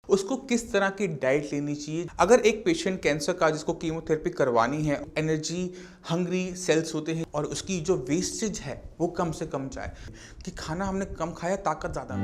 उसको किस तरह की डाइट लेनी चाहिए। अगर एक पेशेंट कैंसर का जिसको कीमोथेरेपी करवानी है, एनर्जी हंग्री सेल्स होते हैं और उसकी जो वेस्टेज है वो कम से कम जाए, कि खाना हमने कम खाया, ताकत ज़्यादा।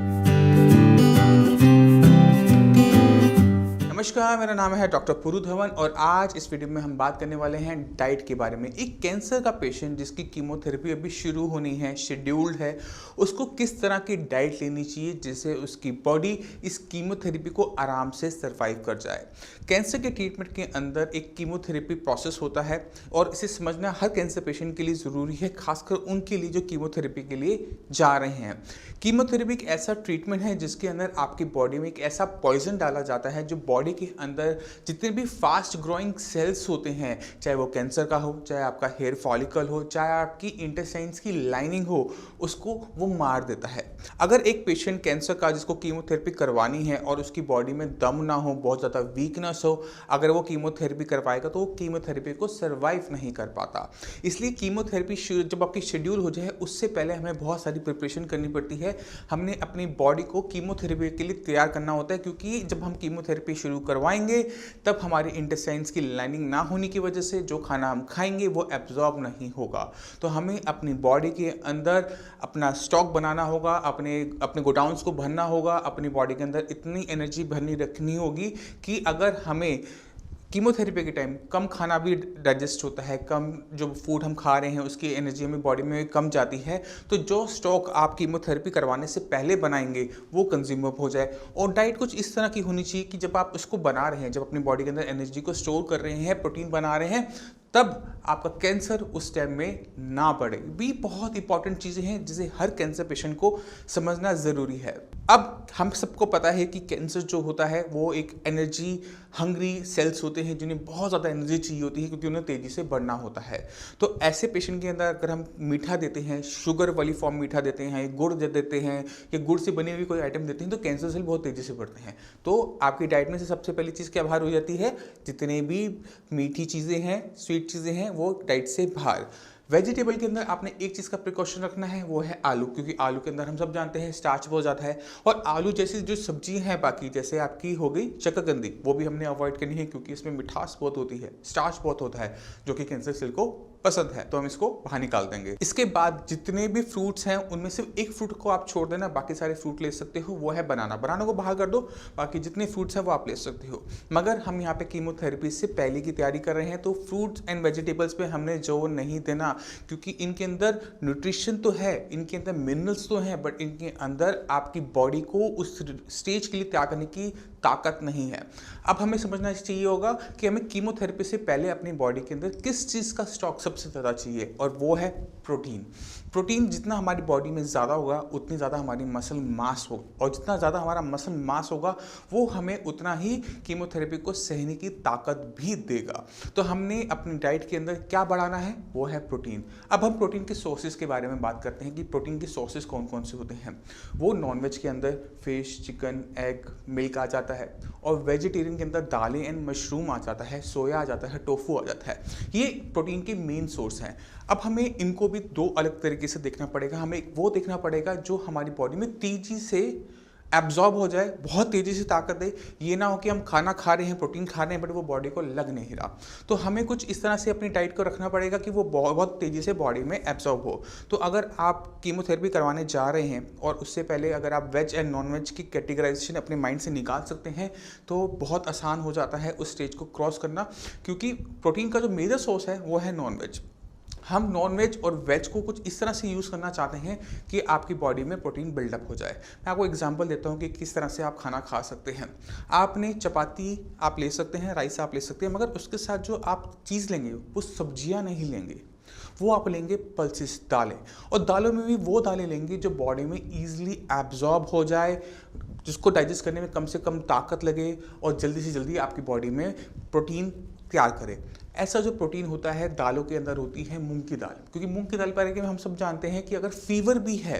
नमस्कार, मेरा नाम है डॉक्टर पुरु धवन और आज इस वीडियो में हम बात करने वाले हैं डाइट के बारे में। एक कैंसर का पेशेंट जिसकी कीमोथेरेपी अभी शुरू होनी है, शेड्यूल्ड है, उसको किस तरह की डाइट लेनी चाहिए जिससे उसकी बॉडी इस कीमोथेरेपी को आराम से सर्वाइव कर जाए। कैंसर के ट्रीटमेंट के अंदर एक कीमोथेरेपी प्रोसेस होता है और इसे समझना हर कैंसर पेशेंट के लिए ज़रूरी है, खासकर उनके लिए जो कीमोथेरेपी के लिए जा रहे हैं। कीमोथेरेपी एक ऐसा ट्रीटमेंट है जिसके अंदर आपकी बॉडी में एक ऐसा पॉइजन डाला जाता है जो बॉडी के अंदर जितने भी फास्ट ग्रोइंग सेल्स होते हैं, चाहे वो कैंसर का हो, चाहे आपका हेयर फॉलिकल हो, चाहे आपकी इंटेस्टाइन्स की लाइनिंग हो, उसको वो मार देता है। अगर एक पेशेंट कैंसर का जिसको कीमोथेरेपी करवानी है और उसकी बॉडी में दम ना हो, बहुत ज़्यादा वीकनेस हो, अगर वो कीमोथेरेपी करवाएगा तो वो कीमोथेरेपी को सर्वाइव नहीं कर पाता। इसलिए कीमोथेरेपी जब आपकी शेड्यूल हो जाए उससे पहले हमें बहुत सारी प्रिपरेशन करनी पड़ती है। हमने अपनी बॉडी को कीमोथेरेपी के लिए तैयार करना होता है, क्योंकि जब हम कीमोथेरेपी शुरू करवाएंगे तब हमारे इंटेस्टाइन्स की लाइनिंग ना होने की वजह से जो खाना हम खाएंगे वो एब्जॉर्ब नहीं होगा। तो हमें अपनी बॉडी के अंदर अपना स्टॉक बनाना होगा, अपने गोडाउन्स को भरना होगा, अपनी बॉडी के अंदर इतनी एनर्जी भरनी रखनी होगी कि अगर हमें कीमोथेरेपी के टाइम कम खाना भी डाइजेस्ट होता है, कम जो फूड हम खा रहे हैं उसकी एनर्जी हमें बॉडी में कम जाती है, तो जो स्टॉक आप कीमोथेरेपी करवाने से पहले बनाएंगे वो कंज्यूम अप हो जाए। और डाइट कुछ इस तरह की होनी चाहिए कि जब आप उसको बना रहे हैं, जब अपनी बॉडी के अंदर एनर्जी को स्टोर कर रहे हैं, प्रोटीन बना रहे हैं, तब आपका कैंसर उस टाइम में ना बढ़े। भी बहुत इंपॉर्टेंट चीज़ें हैं जिसे हर कैंसर पेशेंट को समझना ज़रूरी है। अब हम सबको पता है कि कैंसर जो होता है वो एक एनर्जी हंग्री सेल्स होते हैं जिन्हें बहुत ज़्यादा एनर्जी चाहिए होती है, क्योंकि उन्हें तेज़ी से बढ़ना होता है। तो ऐसे पेशेंट के अंदर अगर हम मीठा देते हैं, शुगर वाली फॉर्म मीठा देते हैं, गुड़ देते हैं या गुड़ से बनी हुई कोई आइटम देते हैं, तो कैंसर सेल बहुत तेज़ी से बढ़ते हैं। तो आपकी डाइट में से सबसे पहली चीज़ क्या बाहर हो जाती है? जितने भी मीठी चीज़ें हैं, स्वीट चीज़ें हैं, वो डाइट से बाहर। वेजिटेबल के अंदर आपने एक चीज़ का प्रिकॉशन रखना है, वो है आलू, क्योंकि आलू के अंदर हम सब जानते हैं स्टार्च बहुत ज़्यादा है। और आलू जैसी जो सब्जी हैं बाकी, जैसे आपकी हो गई शकरकंदी, वो भी हमने अवॉइड करनी है क्योंकि इसमें मिठास बहुत होती है, स्टार्च बहुत होता है जो कि कैंसर सेल को पसंद है, तो हम इसको बाहर निकाल देंगे। इसके बाद जितने भी फ्रूट्स हैं उनमें सिर्फ एक फ्रूट को आप छोड़ देना, बाकी सारे फ्रूट ले सकते हो, वो है बनाना। बनाना को बाहर कर दो, बाकी जितने फ्रूट्स हैं वो आप ले सकते हो। मगर हम यहाँ पे कीमोथेरेपी से पहले की तैयारी कर रहे हैं, तो फ्रूट्स एंड वेजिटेबल्स पे हमने जोर नहीं देना, क्योंकि इनके अंदर न्यूट्रिशन तो है, इनके अंदर मिनरल्स तो हैं, बट इनके अंदर आपकी बॉडी को उस स्टेज के लिए तैयार करने की ताकत नहीं है। अब हमें समझना चाहिए होगा कि हमें कीमोथेरेपी से पहले अपनी बॉडी के अंदर किस चीज़ का स्टॉक सबसे ज़्यादा चाहिए, और वो है प्रोटीन। प्रोटीन जितना हमारी बॉडी में ज़्यादा होगा उतनी ज़्यादा हमारी मसल मास होगा, और जितना ज़्यादा हमारा मसल मास होगा वो हमें उतना ही कीमोथेरेपी को सहने की ताकत भी देगा। तो हमने अपनी डाइट के अंदर क्या बढ़ाना है, वो है प्रोटीन। अब हम प्रोटीन के सोर्सेज के बारे में बात करते हैं कि प्रोटीन के सोर्सेज कौन कौन से होते हैं। वो नॉनवेज के अंदर फिश, चिकन, एग, मिल्क आ जाता है, और वेजिटेरियन के अंदर दालें एंड मशरूम आ जाता है, सोया आ जाता है, टोफू आ जाता है। ये प्रोटीन के मेन सोर्स हैं। अब हमें इनको भी दो अलग तरीके से देखना पड़ेगा। हमें वो देखना पड़ेगा जो हमारी बॉडी में तेजी से एब्जॉर्ब हो जाए, बहुत तेज़ी से ताकत दे। ये ना हो कि हम खाना खा रहे हैं, प्रोटीन खा रहे हैं, बट वो बॉडी को लग नहीं रहा। तो हमें कुछ इस तरह से अपनी डाइट को रखना पड़ेगा कि वो बहुत तेज़ी से बॉडी में एब्जॉर्ब हो। तो अगर आप कीमोथेरेपी करवाने जा रहे हैं और उससे पहले अगर आप वेज एंड नॉन वेज की कैटेगराइजेशन अपने माइंड से निकाल सकते हैं, तो बहुत आसान हो जाता है उस स्टेज को क्रॉस करना, क्योंकि प्रोटीन का जो मेजर सोर्स है वो है नॉन वेज। हम नॉन वेज और वेज को कुछ इस तरह से यूज़ करना चाहते हैं कि आपकी बॉडी में प्रोटीन बिल्डअप हो जाए। मैं आपको एग्जांपल देता हूं कि किस तरह से आप खाना खा सकते हैं। आपने चपाती आप ले सकते हैं, राइस आप ले सकते हैं, मगर उसके साथ जो आप चीज़ लेंगे वो सब्जियां नहीं लेंगे, वो आप लेंगे पल्सेस, दालें। और दालों में भी वो दालें लेंगे जो बॉडी में ईजिली एब्जॉर्ब हो जाए, जिसको डाइजेस्ट करने में कम से कम ताकत लगे और जल्दी से जल्दी आपकी बॉडी में प्रोटीन तैयार करे। ऐसा जो प्रोटीन होता है दालों के अंदर होती है मूंग की दाल, क्योंकि मूंग की दाल बारे में हम सब जानते हैं कि अगर फीवर भी है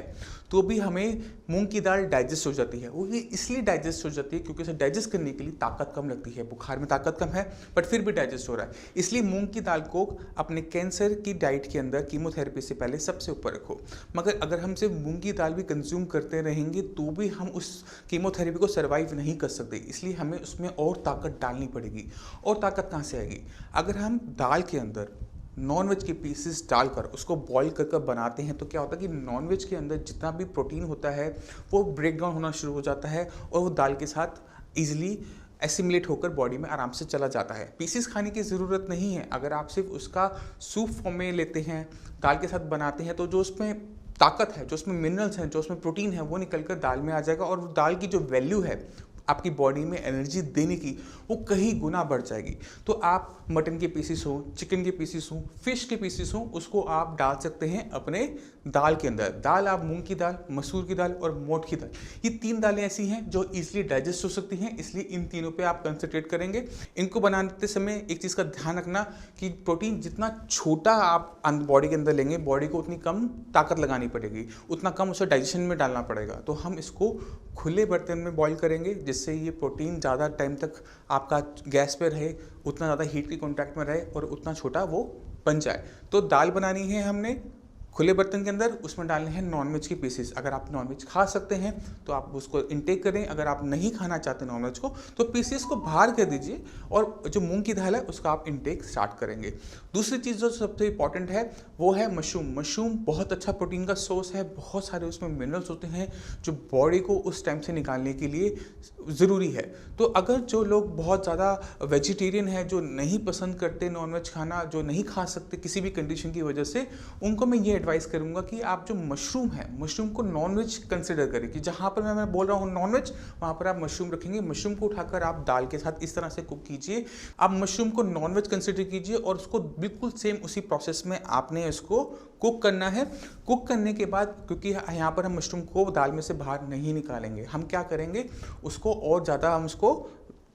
तो भी हमें मूंग की दाल डाइजेस्ट हो जाती है। वो ये इसलिए डाइजेस्ट हो जाती है क्योंकि उसे डाइजेस्ट करने के लिए ताकत कम लगती है। बुखार में ताकत कम है बट फिर भी डाइजेस्ट हो रहा है, इसलिए मूंग की दाल को अपने कैंसर की डाइट के अंदर कीमोथेरेपी से पहले सबसे ऊपर रखो। मगर अगर हम सिर्फ मूंग की दाल भी कंज्यूम करते रहेंगे तो भी हम उस कीमोथेरेपी को सर्वाइव नहीं कर सकते, इसलिए हमें उसमें और ताकत डालनी पड़ेगी। और ताकत कहाँ से आएगी? अगर हम दाल के अंदर नॉनवेज के पीसेस डालकर उसको बॉईल कर बनाते हैं तो क्या होता है कि नॉनवेज के अंदर जितना भी प्रोटीन होता है वो ब्रेक डाउन होना शुरू हो जाता है और वो दाल के साथ ईजिली एसिमुलेट होकर बॉडी में आराम से चला जाता है। पीसेस खाने की ज़रूरत नहीं है। अगर आप सिर्फ उसका सूप फॉर्म में लेते हैं, दाल के साथ बनाते हैं, तो जो उसमें ताकत है, जो उसमें मिनरल्स हैं, जो उसमें प्रोटीन है, वो निकल कर दाल में आ जाएगा और दाल की जो वैल्यू है आपकी बॉडी में एनर्जी देने की, वो कहीं गुना बढ़ जाएगी। तो आप मटन के पीसेस हो, चिकन के पीसेस हो, फिश के पीसेस हो, उसको आप डाल सकते हैं अपने दाल के अंदर। दाल आप मूंग की दाल, मसूर की दाल और मोठ की दाल, ये 3 दालें ऐसी हैं जो इजीली डाइजेस्ट हो सकती हैं, इसलिए इन तीनों पे आप कंसंट्रेट करेंगे। इनको बनाते समय एक चीज़ का ध्यान रखना कि प्रोटीन जितना छोटा आप बॉडी के अंदर लेंगे, बॉडी को उतनी कम ताकत लगानी पड़ेगी, उतना कम उसे डाइजेशन में डालना पड़ेगा। तो हम इसको खुले बर्तन में बॉईल करेंगे जिससे ये प्रोटीन ज़्यादा टाइम तक आपका गैस पे रहे, उतना ज़्यादा हीट के कॉन्टैक्ट में रहे और उतना छोटा वो बन जाए। तो दाल बनानी है हमने खुले बर्तन के अंदर, उसमें डालने हैं नॉनवेज के पीसेस। अगर आप नॉनवेज खा सकते हैं तो आप उसको इंटेक करें, अगर आप नहीं खाना चाहते नॉनवेज को तो पीसेस को बाहर कर दीजिए और जो मूंग की दाल है उसका आप इंटेक स्टार्ट करेंगे। दूसरी चीज़ जो सबसे इंपॉर्टेंट है वो है मशरूम। मशरूम बहुत अच्छा प्रोटीन का सोर्स है, बहुत सारे उसमें मिनरल्स होते हैं जो बॉडी को उस टाइम से निकालने के लिए ज़रूरी है। तो अगर जो लोग बहुत ज़्यादा वेजिटेरियन है, जो नहीं पसंद करते नॉनवेज खाना, जो नहीं खा सकते किसी भी कंडीशन की वजह से, उनको मैं ये एडवाइस करूंगा कि आप जो मशरूम है, मशरूम को नॉनवेज कंसिडर करें कि जहां पर मैं बोल रहा हूं नॉनवेज, वहां पर आप मशरूम रखेंगे। मशरूम को उठाकर आप दाल के साथ इस तरह से कुक कीजिए। आप मशरूम को नॉनवेज कंसिडर कीजिए और उसको बिल्कुल सेम उसी प्रोसेस में आपने इसको कुक करना है। कुक करने के बाद, क्योंकि यहाँ पर हम मशरूम को दाल में से बाहर नहीं निकालेंगे, हम क्या करेंगे उसको और ज़्यादा हम उसको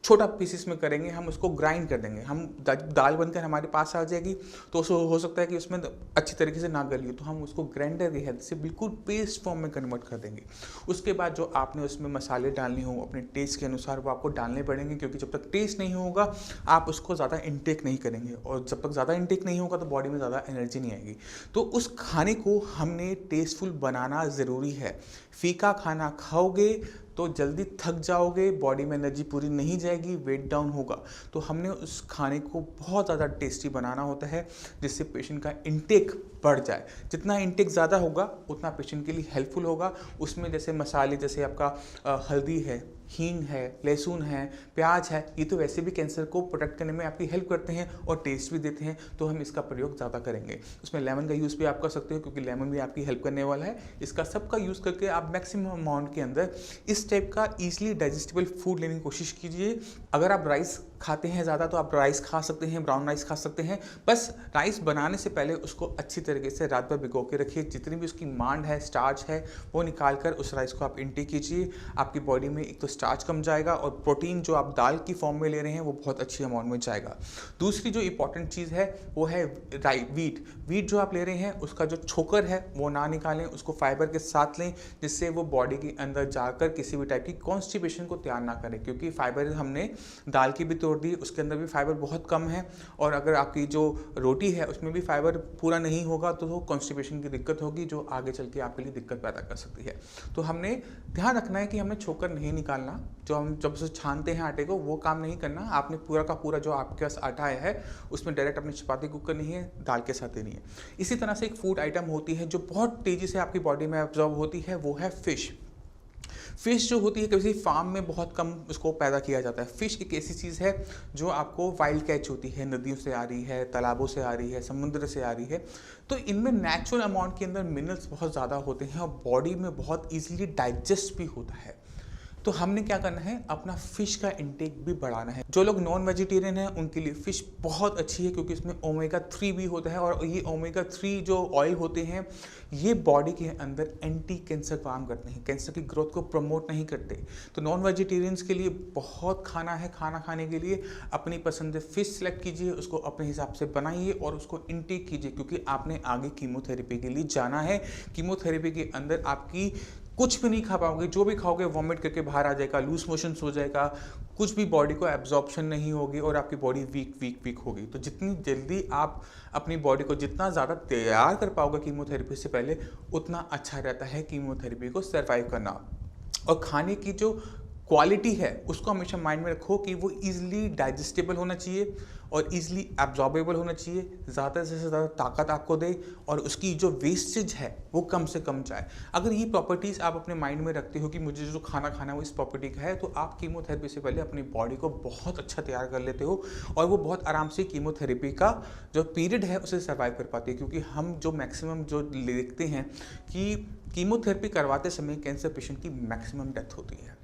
छोटा पीसेस में करेंगे, हम उसको ग्राइंड कर देंगे। हम दाल बनकर हमारे पास आ जाएगी तो हो सकता है कि उसमें अच्छी तरीके से ना गली हो, तो हम उसको ग्राइंडर की हेल्प से बिल्कुल पेस्ट फॉर्म में कन्वर्ट कर देंगे। उसके बाद जो आपने उसमें मसाले डालने हो अपने टेस्ट के अनुसार वो आपको डालने पड़ेंगे, क्योंकि जब तक टेस्ट नहीं होगा आप उसको ज़्यादा इंटेक नहीं करेंगे और जब तक ज़्यादा इंटेक नहीं होगा तो बॉडी में ज़्यादा एनर्जी नहीं आएगी। तो उस खाने को हमने टेस्टफुल बनाना ज़रूरी है। फीका खाना खाओगे तो जल्दी थक जाओगे, बॉडी में एनर्जी पूरी नहीं जाएगी, वेट डाउन होगा। तो हमने उस खाने को बहुत ज़्यादा टेस्टी बनाना होता है जिससे पेशेंट का इंटेक बढ़ जाए। जितना इंटेक ज़्यादा होगा उतना पेशेंट के लिए हेल्पफुल होगा। उसमें जैसे मसाले, जैसे आपका हल्दी है, हींग है, लहसुन है, प्याज है, ये तो वैसे भी कैंसर को प्रोटेक्ट करने में आपकी हेल्प करते हैं और टेस्ट भी देते हैं, तो हम इसका प्रयोग ज़्यादा करेंगे। उसमें लेमन का यूज़ भी आप कर सकते हो क्योंकि लेमन भी आपकी हेल्प करने वाला है। इसका सबका यूज़ करके आप मैक्सिमम अमाउंट के अंदर इस टाइप का ईजिली डाइजेस्टेबल फूड लेने की कोशिश कीजिए। अगर आप राइस खाते हैं ज़्यादा तो आप राइस खा सकते हैं, ब्राउन राइस खा सकते हैं। बस राइस बनाने से पहले उसको अच्छी तरीके से रात भर भिगो के रखिए। जितनी भी उसकी मांड है, स्टार्च है, वो निकाल कर उस राइस को आप इंटेक कीजिए। आपकी बॉडी में एक तो स्टार्च कम जाएगा और प्रोटीन जो आप दाल की फॉर्म में ले रहे हैं वो बहुत अच्छी अमाउंट में जाएगा। दूसरी जो इंपॉर्टेंट चीज़ है वो है वीट जो आप ले रहे हैं उसका जो छोकर है वो ना निकालें, उसको फाइबर के साथ लें जिससे वो बॉडी के अंदर जाकर किसी भी टाइप की कॉन्स्टिपेशन को तैयार ना करें, क्योंकि फाइबर हमने दाल की भी तोड़ दी, उसके अंदर भी फाइबर बहुत कम है। और अगर आपकी जो रोटी है उसमें भी फाइबर पूरा नहीं होगा तो वो कॉन्स्टिपेशन की दिक्कत होगी जो आगे चल के आपके लिए दिक्कत पैदा कर सकती है। तो हमने ध्यान रखना है कि हमें छोकर नहीं निकालना, जो हम जब से छानते हैं आटे को वो काम नहीं करना। आपने पूरा का पूरा जो आपके पास आटा है उसमें डायरेक्ट अपनी चपाती कुक करनी है, दाल के साथ देनी है। इसी तरह से एक फूड आइटम होती है जो बहुत तेज़ी से आपकी बॉडी में एब्जॉर्ब होती है, वो है फिश। फिश जो होती है किसी फार्म में बहुत कम उसको पैदा किया जाता है। फिश एक ऐसी चीज़ है जो आपको वाइल्ड कैच होती है, नदियों से आ रही है, तालाबों से आ रही है, समुद्र से आ रही है। तो इनमें नेचुरल अमाउंट के अंदर मिनरल्स बहुत ज़्यादा होते हैं और बॉडी में बहुत ईजिली डाइजेस्ट भी होता है। तो हमने क्या करना है, अपना फिश का इंटेक भी बढ़ाना है। जो लोग नॉन वेजिटेरियन हैं उनके लिए फिश बहुत अच्छी है, क्योंकि इसमें ओमेगा 3 भी होता है, और ये ओमेगा 3 जो ऑयल होते हैं ये बॉडी के अंदर एंटी कैंसर काम करते हैं, कैंसर की ग्रोथ को प्रमोट नहीं करते। तो नॉन वेजिटेरियंस के लिए बहुत खाना है। खाना खाने के लिए अपनी पसंद से फिश सेलेक्ट कीजिए, उसको अपने हिसाब से बनाइए और उसको इंटेक कीजिए, क्योंकि आपने आगे कीमोथेरेपी के लिए जाना है। कीमोथेरेपी के अंदर आपकी कुछ भी नहीं खा पाओगे, जो भी खाओगे वॉमिट करके बाहर आ जाएगा, लूज मोशंस हो जाएगा, कुछ भी बॉडी को एब्जॉर्प्शन नहीं होगी और आपकी बॉडी वीक होगी। तो जितनी जल्दी आप अपनी बॉडी को जितना ज़्यादा तैयार कर पाओगे कीमोथेरेपी से पहले, उतना अच्छा रहता है कीमोथेरेपी को सर्वाइव करना। और खाने की जो क्वालिटी है उसको हमेशा माइंड में रखो कि वो ईजिली डाइजेस्टेबल होना चाहिए और ईजिली एब्जॉर्बेबल होना चाहिए, ज़्यादा से ज़्यादा ताकत आपको दे, और उसकी जो वेस्टेज है वो कम से कम जाए। अगर ये प्रॉपर्टीज़ आप अपने माइंड में रखते हो कि मुझे जो खाना खाना है वो इस प्रॉपर्टी का है, तो आप कीमोथेरेपी से पहले अपनी बॉडी को बहुत अच्छा तैयार कर लेते हो और वो बहुत आराम से कीमोथेरेपी का जो पीरियड है उसे सर्वाइव कर पाती है। क्योंकि हम जो मैक्सिमम जो देखते हैं कि कीमोथेरेपी करवाते समय कैंसर पेशेंट की मैक्सिमम डेथ होती है,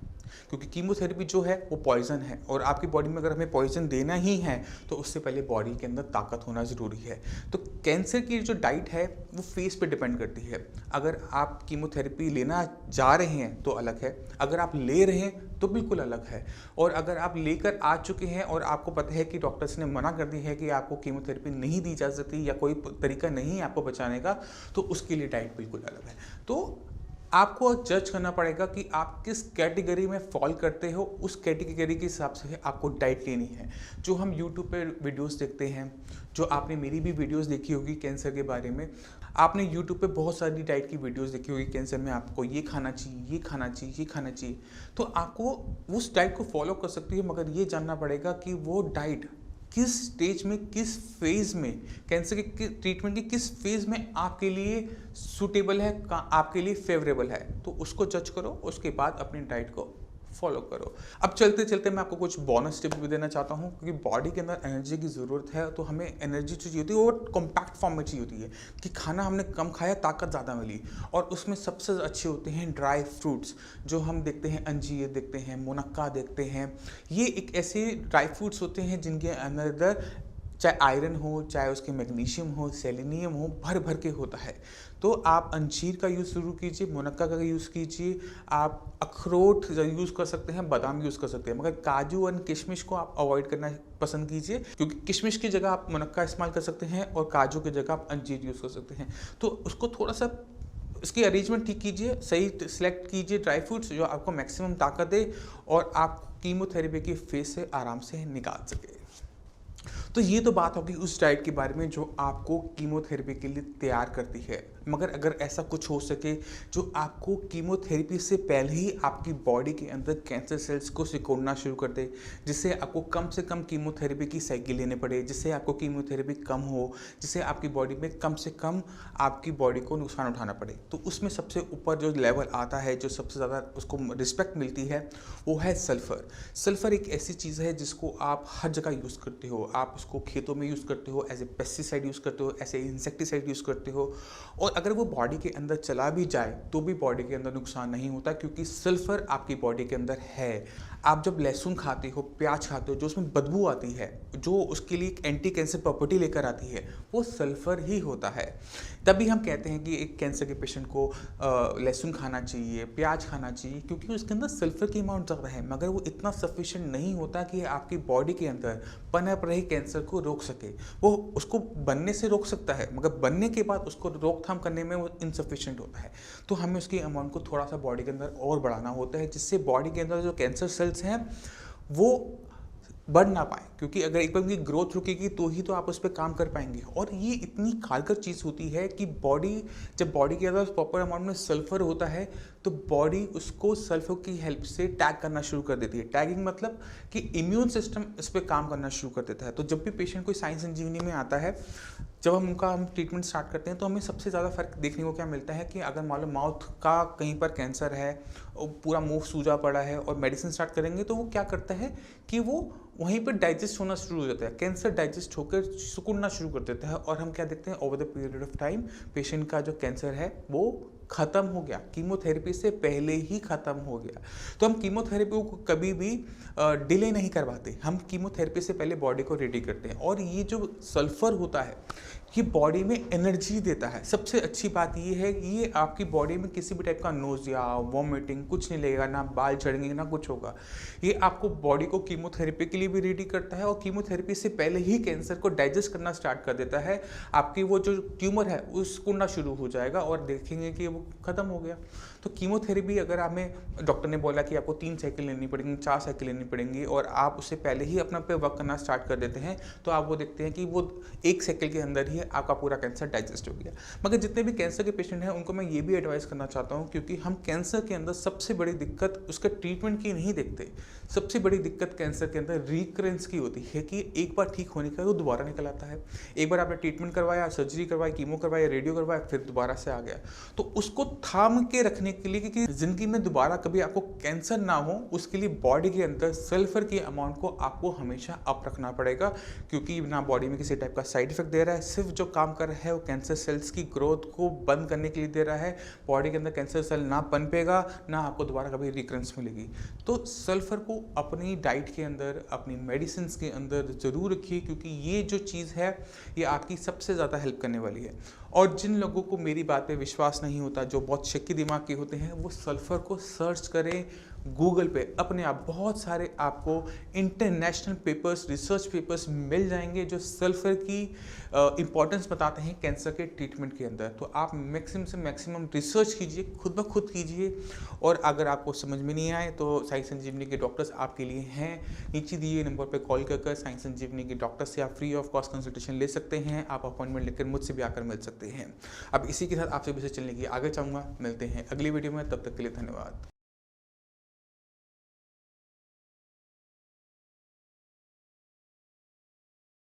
क्योंकि कीमोथेरेपी जो है वो पॉइजन है, और आपकी बॉडी में अगर हमें पॉइजन देना ही है तो उससे पहले बॉडी के अंदर ताकत होना ज़रूरी है। तो कैंसर की जो डाइट है वो फेस पे डिपेंड करती है। अगर आप कीमोथेरेपी लेना जा रहे हैं तो अलग है, अगर आप ले रहे हैं तो बिल्कुल अलग है, और अगर आप लेकर आ चुके हैं और आपको पता है कि डॉक्टर्स ने मना कर दी है कि आपको कीमोथेरेपी नहीं दी जा सकती या कोई तरीका नहीं है आपको बचाने का, तो उसके लिए डाइट बिल्कुल अलग है। तो आपको जज करना पड़ेगा कि आप किस कैटेगरी में फॉल करते हो, उस कैटेगरी के हिसाब से आपको डाइट लेनी है। जो हम यूट्यूब पे वीडियोस देखते हैं, जो आपने मेरी भी वीडियोस देखी होगी कैंसर के बारे में, आपने यूट्यूब पे बहुत सारी डाइट की वीडियोस देखी होगी कैंसर में, आपको ये खाना चाहिए, ये खाना चाहिए, ये खाना चाहिए, तो आपको उस डाइट को फॉलो कर सकती है, मगर ये जानना पड़ेगा कि वो डाइट किस स्टेज में, किस फेज में, कैंसर के ट्रीटमेंट की किस फेज में आपके लिए सूटेबल है, आपके लिए फेवरेबल है। तो उसको जज करो, उसके बाद अपनी डाइट को फॉलो करो। अब चलते चलते मैं आपको कुछ बोनस टिप्स भी देना चाहता हूँ, क्योंकि बॉडी के अंदर एनर्जी की ज़रूरत है, तो हमें एनर्जी चाहिए होती है वो कॉम्पैक्ट फॉर्म में चाहिए होती है, कि खाना हमने कम खाया, ताकत ज़्यादा मिली। और उसमें सबसे अच्छे होते हैं ड्राई फ्रूट्स, जो हम देखते हैं अंजीर देखते हैं, मुनक्का देखते हैं। ये एक ऐसे ड्राई फ्रूट्स होते हैं जिनके अंदर चाहे आयरन हो, चाहे उसके मैग्नीशियम हो, सेलेनियम हो, भर भर के होता है। तो आप अंजीर का यूज़ शुरू कीजिए, मुनक्का का यूज़ कीजिए, आप अखरोट यूज़ कर सकते हैं, बादाम यूज़ कर सकते हैं, मगर काजू और किशमिश को आप अवॉइड करना पसंद कीजिए, क्योंकि किशमिश की जगह आप मुनक्का इस्तेमाल कर सकते हैं और काजू की जगह आप अंजीर यूज़ कर सकते हैं। तो उसको थोड़ा सा इसकी अरेंजमेंट ठीक कीजिए, सही सेलेक्ट कीजिए ड्राई फ्रूट्स जो आपको मैक्सिमम ताकत दे और आप कीमोथेरेपी की फेज से आराम से निकाल सके। तो ये तो बात होगी उस डाइट के बारे में जो आपको कीमोथेरेपी के लिए तैयार करती है, मगर अगर ऐसा कुछ हो सके जो आपको कीमोथेरेपी से पहले ही आपकी बॉडी के अंदर कैंसर सेल्स को सिकोड़ना शुरू कर दे, जिससे आपको कम से कम कीमोथेरेपी की साइकिल लेने पड़े, जिससे आपको कीमोथेरेपी कम हो, जिससे आपकी बॉडी में कम से कम आपकी बॉडी को नुकसान उठाना पड़े, तो उसमें सबसे ऊपर जो लेवल आता है, जो सबसे ज़्यादा उसको रिस्पेक्ट मिलती है, वो है सल्फ़र। सल्फ़र एक ऐसी चीज़ है जिसको आप हर जगह यूज़ करते हो, आप उसको खेतों में यूज़ करते हो, एज ए पेस्टिसाइड यूज़ करते हो, ऐसे इंसेक्टिसाइड यूज़ करते हो, और अगर वो बॉडी के अंदर चला भी जाए तो भी बॉडी के अंदर नुकसान नहीं होता, क्योंकि सल्फ़र आपकी बॉडी के अंदर है। आप जब लहसुन खाते हो, प्याज खाते हो, जो उसमें बदबू आती है, जो उसके लिए एक एंटी कैंसर प्रॉपर्टी लेकर आती है, वो सल्फ़र ही होता है। तभी हम कहते हैं कि एक कैंसर के पेशेंट को लहसुन खाना चाहिए, प्याज खाना चाहिए, क्योंकि उसके अंदर सल्फ़र की अमाउंट ज़्यादा है, मगर वो इतना सफिशिएंट नहीं होता कि आपकी बॉडी के अंदर पनप रहे कैंसर को रोक सके। वो उसको बनने से रोक सकता है, मगर बनने के बाद उसको रोकथाम करने में वो इनसफिशिएंट होता है। तो हमें उसकी अमाउंट को थोड़ा सा बॉडी के अंदर और बढ़ाना होता है, जिससे बॉडी के अंदर जो कैंसर सेल्स हैं वो बढ़ ना पाए, क्योंकि अगर एक बार उनकी ग्रोथ रुकेगी तो ही तो आप उस पर काम कर पाएंगे। और ये इतनी कारगर चीज़ होती है कि जब बॉडी के अंदर प्रॉपर अमाउंट में सल्फर होता है तो बॉडी उसको सल्फर की हेल्प से टैग करना शुरू कर देती है। टैगिंग मतलब कि इम्यून सिस्टम इस पर काम करना शुरू कर देता है। तो जब भी पेशेंट कोई साइंस संजीवनी में आता है, जब हम ट्रीटमेंट स्टार्ट करते हैं, तो हमें सबसे ज़्यादा फर्क देखने को क्या मिलता है कि अगर मान लो माउथ का कहीं पर कैंसर है और पूरा मुंह सूजा पड़ा है और मेडिसिन स्टार्ट करेंगे, तो वो क्या करता है कि वो वहीं पर डाइजेस्ट होना शुरू हो जाता है, कैंसर डाइजेस्ट होकर सिकुड़ना शुरू कर देता है, और हम क्या देखते हैं, over the period of time patient का जो कैंसर है वो ख़त्म हो गया, कीमोथेरेपी से पहले ही ख़त्म हो गया। तो हम कीमोथेरेपी को कभी भी डिले नहीं करवाते, हम कीमोथेरेपी से पहले बॉडी को रेडी करते हैं। और ये जो सल्फ़र होता है ये बॉडी में एनर्जी देता है। सबसे अच्छी बात ये है कि ये आपकी बॉडी में किसी भी टाइप का नोज़िया, वॉमिटिंग कुछ नहीं लगेगा, ना बाल झड़ेंगे ना कुछ होगा। ये आपको बॉडी को कीमोथेरेपी के लिए भी रेडी करता है और कीमोथेरेपी से पहले ही कैंसर को डाइजेस्ट करना स्टार्ट कर देता है। आपकी वो जो ट्यूमर है उसको ना शुरू हो जाएगा और देखेंगे कि वो ख़त्म हो गया। तो कीमोथेरेपी अगर हमें डॉक्टर ने बोला कि आपको 3 साइकिल लेनी पड़ेंगी, 4 साइकिल लेनी पड़ेंगी और आप उससे पहले ही अपना पे वर्क करना स्टार्ट कर देते हैं, तो आप वो देखते हैं कि वो 1 साइकिल के अंदर ही आपका पूरा कैंसर डाइजेस्ट हो गया। मगर जितने भी कैंसर के पेशेंट हैं उनको मैं ये भी एडवाइस करना चाहता हूँ, क्योंकि हम कैंसर के अंदर सबसे बड़ी दिक्कत उसके ट्रीटमेंट की नहीं देखते। सबसे बड़ी दिक्कत कैंसर के अंदर रिकरेंस की होती है कि एक बार ठीक होने का वो दोबारा निकल आता है। एक बार आपने ट्रीटमेंट करवाया, सर्जरी करवाई, कीमो करवाया, रेडियो करवाया, फिर दोबारा से आ गया। तो उसको थाम के रखने के लिए, क्योंकि ज़िंदगी में दोबारा कभी आपको कैंसर ना हो, उसके लिए बॉडी के अंदर सल्फर की अमाउंट को आपको हमेशा अप रखना पड़ेगा, क्योंकि ना बॉडी में किसी टाइप का साइड इफेक्ट दे रहा है। सिर्फ जो काम कर रहा है वो कैंसर सेल्स की ग्रोथ को बंद करने के लिए दे रहा है। बॉडी के अंदर कैंसर सेल ना पनपेगा, ना आपको दोबारा कभी रिकरेंस मिलेगी। तो सल्फर को अपनी डाइट के अंदर, अपनी मेडिसिन के अंदर ज़रूर रखिए, क्योंकि ये जो चीज़ है ये आपकी सबसे ज़्यादा हेल्प करने वाली है। और जिन लोगों को मेरी बात पे विश्वास नहीं होता, जो बहुत शक्की दिमाग के होते हैं, वो सल्फ़र को सर्च करें गूगल पे। अपने आप बहुत सारे आपको इंटरनेशनल पेपर्स, रिसर्च पेपर्स मिल जाएंगे जो सल्फ़र की इम्पॉर्टेंस बताते हैं कैंसर के ट्रीटमेंट के अंदर। तो आप मैक्सिमम से मैक्सिमम रिसर्च कीजिए, खुद ब खुद कीजिए। और अगर आपको समझ में नहीं आए तो साई संजीवनी के डॉक्टर्स आपके लिए हैं। नीचे दिए नंबर पर कॉल कर साई संजीवनी के डॉक्टर से आप फ्री ऑफ कॉस्ट कंसल्टेशन ले सकते हैं। आप अपॉइंटमेंट लेकर मुझसे भी आकर मिल सकते हैं। अब इसी के साथ आपसे भी चलने की आगे चाहूँगा। मिलते हैं अगली वीडियो में, तब तक के लिए धन्यवाद।